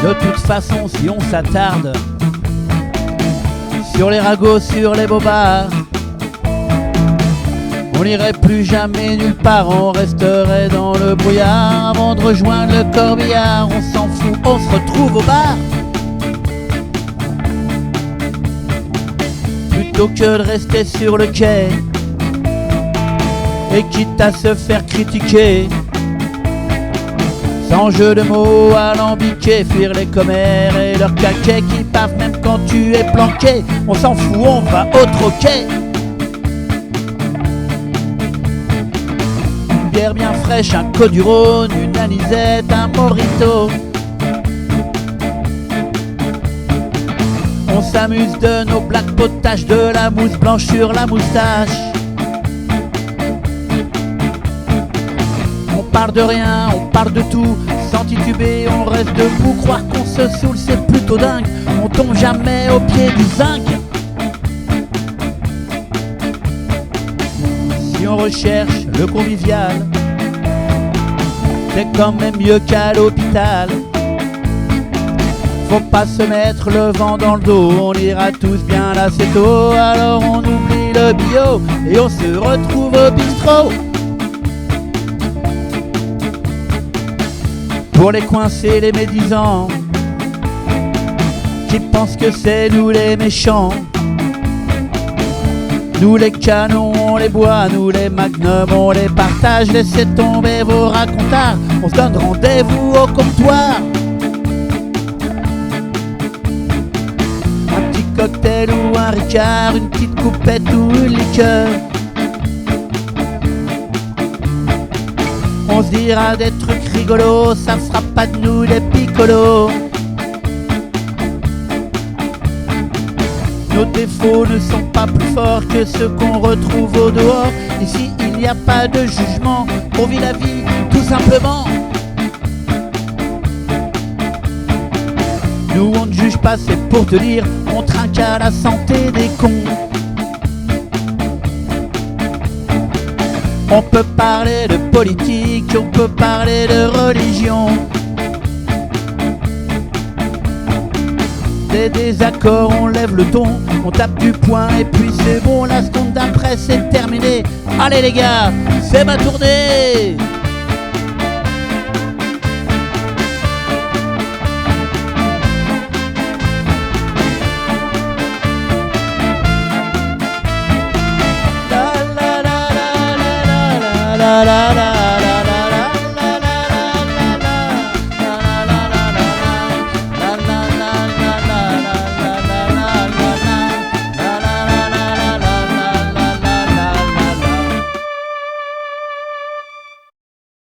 De toute façon, si on s'attarde sur les ragots, sur les bobards, on n'irait plus jamais nulle part, on resterait dans le brouillard. Avant de rejoindre le corbillard, on s'en fout, on se retrouve au bar. Plutôt que de rester sur le quai, et quitte à se faire critiquer, sans jeu de mots alambiqué, fuir les commères et leurs caquets qui pavent même quand tu es planqué. On s'en fout, on va au troquet. Une bière bien fraîche, un Côte du Rhône, une anisette, un mojito. On s'amuse de nos blagues potaches, de la mousse blanche sur la moustache. On parle de rien, on parle de tout, sans tituber, on reste debout. Croire qu'on se saoule, c'est plutôt dingue, on tombe jamais au pied du zinc. Si on recherche le convivial, c'est quand même mieux qu'à l'hôpital. Faut pas se mettre le vent dans le dos, on ira tous bien là c'est tôt. Alors on oublie le bio et on se retrouve au bistrot. Pour les coincés, les médisants, qui pensent que c'est nous les méchants. Nous les canons, on les boit, nous les magnums, on les partage. Laissez tomber vos racontards, on se donne rendez-vous au comptoir. Un petit cocktail ou un ricard, une petite coupette ou une liqueur. On se dira des trucs rigolos, ça fera pas de nous des picolos. Nos défauts ne sont pas plus forts que ceux qu'on retrouve au dehors. Ici il n'y a pas de jugement, on vit la vie tout simplement. Nous on ne juge pas, c'est pour te dire, on trinque à la santé des cons. On peut parler de politique, on peut parler de religion. Des désaccords, on lève le ton, on tape du poing et puis c'est bon. La seconde d'après c'est terminé. Allez les gars, c'est ma tournée. La la la la la la la la la.